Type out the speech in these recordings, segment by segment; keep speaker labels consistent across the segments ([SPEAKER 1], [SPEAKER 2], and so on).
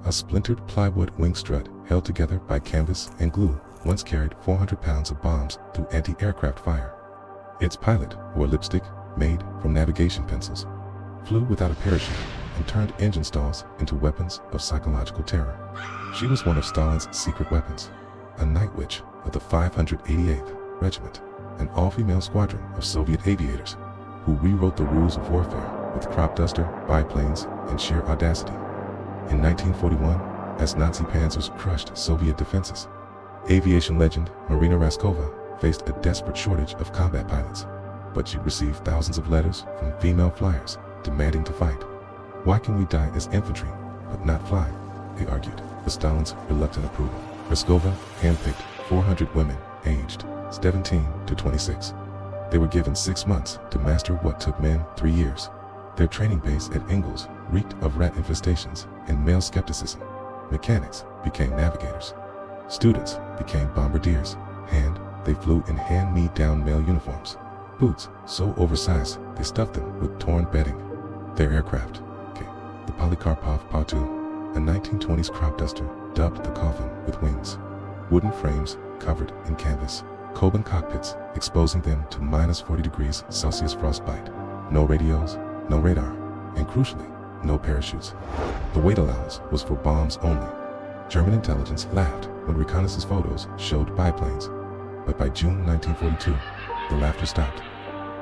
[SPEAKER 1] A splintered plywood wing strut held together by canvas and glue once carried 400 pounds of bombs through anti-aircraft fire. Its pilot wore lipstick made from navigation pencils, flew without a parachute, and turned engine stalls into weapons of psychological terror. She was one of Stalin's secret weapons, a night witch of the 588th Regiment, an all-female squadron of Soviet aviators who rewrote the rules of warfare with crop duster, biplanes, and sheer audacity. In 1941, as Nazi panzers crushed Soviet defenses, aviation legend Marina Raskova faced a desperate shortage of combat pilots, but she received thousands of letters from female flyers demanding to fight. Why can we die as infantry, but not fly? They argued, with Stalin's reluctant approval. Raskova handpicked 400 women aged 17 to 26. They were given 6 months to master what took men 3 years. Their training base at Ingalls reeked of rat infestations and male skepticism. Mechanics became navigators. Students became bombardiers, and they flew in hand-me-down male uniforms. Boots so oversized they stuffed them with torn bedding. Their aircraft, the Polikarpov Pa-2, a 1920s crop duster, dubbed the coffin with wings. Wooden frames covered in canvas. Coban cockpits exposing them to minus 40 degrees Celsius frostbite. No radios, no radar, and crucially, no parachutes. The weight allowance was for bombs only. German intelligence laughed when reconnaissance photos showed biplanes, but by June 1942, the laughter stopped.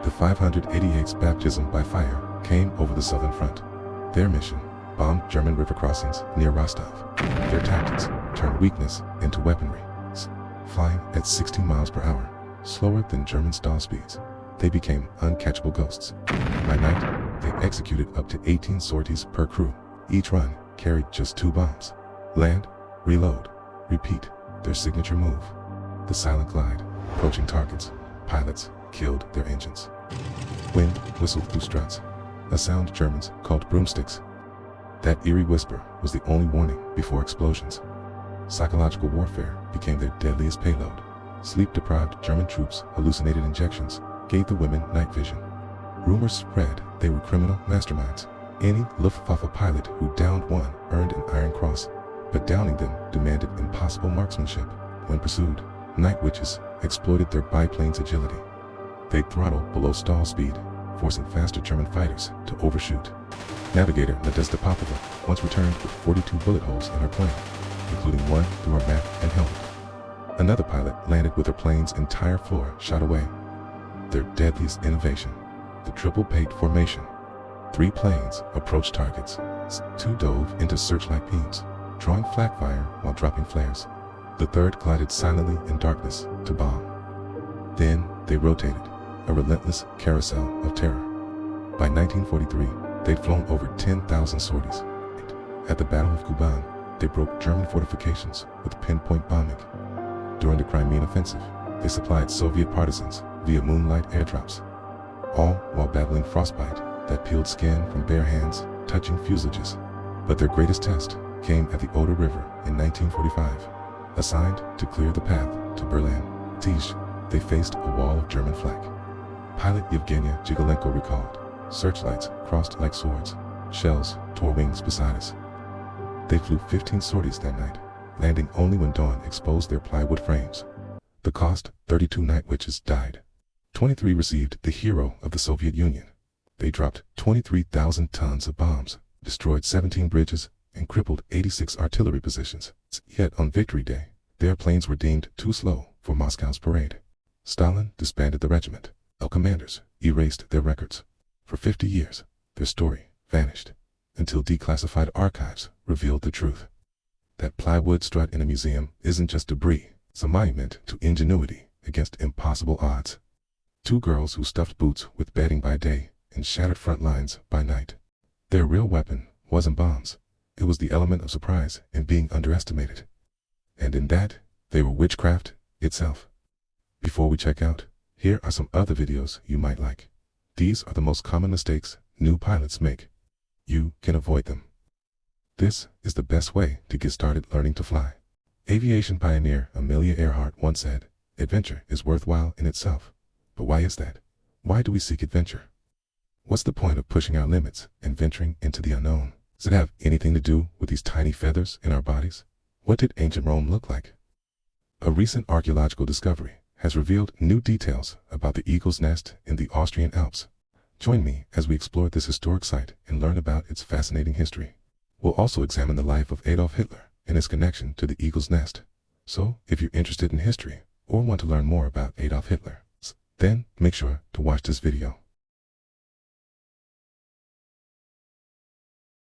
[SPEAKER 1] The 588's baptism by fire came over the southern front. Their mission bombed German river crossings near Rostov. Their tactics turned weakness into weaponry. Flying at 60 miles per hour, slower than German stall speeds, they became uncatchable ghosts. By night, they executed up to 18 sorties per crew. Each run carried just 2 bombs. Land, reload, repeat, their signature move. The silent glide, approaching targets. Pilots killed their engines. Wind whistled through struts, a sound Germans called broomsticks. That eerie whisper was the only warning before explosions. Psychological warfare became their deadliest payload. Sleep-deprived German troops hallucinated injections, gave the women night vision. Rumors spread they were criminal masterminds. Any Luftwaffe pilot who downed one earned an Iron Cross, but downing them demanded impossible marksmanship. When pursued, night witches exploited their biplanes' agility. They throttled below stall speed, forcing faster German fighters to overshoot. Navigator Nadezhda Popova once returned with 42 bullet holes in her plane, including one through her map and helmet. Another pilot landed with her plane's entire floor shot away. Their deadliest innovation, the triple pate formation. 3 planes approached targets. 2 dove into searchlight beams, drawing flak fire while dropping flares. The third glided silently in darkness to bomb. Then they rotated, a relentless carousel of terror. By 1943, they'd flown over 10,000 sorties. At the Battle of Kuban, they broke German fortifications with pinpoint bombing. During the Crimean Offensive, they supplied Soviet partisans via moonlight airdrops, all while battling frostbite that peeled skin from bare hands, touching fuselages. But their greatest test came at the Oder River in 1945. Assigned to clear the path to Berlin, Tisch, they faced a wall of German flak. Pilot Yevgenia Jigalenko recalled, searchlights crossed like swords, shells tore wings beside us. They flew 15 sorties that night, landing only when dawn exposed their plywood frames. The cost, 32 night witches died. 23 received the hero of the Soviet Union. They dropped 23,000 tons of bombs, destroyed 17 bridges, and crippled 86 artillery positions. Yet on Victory Day, their planes were deemed too slow for Moscow's parade. Stalin disbanded the regiment. All commanders erased their records. For 50 years, their story vanished, until declassified archives revealed the truth. That plywood strut in a museum isn't just debris, it's a monument to ingenuity against impossible odds. 2 girls who stuffed boots with bedding by day and shattered front lines by night. Their real weapon wasn't bombs. It was the element of surprise and being underestimated. And in that, they were witchcraft itself. Before we check out, here are some other videos you might like. These are the most common mistakes new pilots make. You can avoid them. This is the best way to get started learning to fly. Aviation pioneer Amelia Earhart once said, "Adventure is worthwhile in itself." But why is that? Why do we seek adventure? What's the point of pushing our limits and venturing into the unknown? Does it have anything to do with these tiny feathers in our bodies? What did ancient Rome look like? A recent archaeological discovery has revealed new details about the eagle's nest in the Austrian Alps. Join me as we explore this historic site and learn about its fascinating history. We'll also examine the life of Adolf Hitler and its connection to the eagle's nest. So, if you're interested in history or want to learn more about Adolf Hitler, then make sure to watch this video.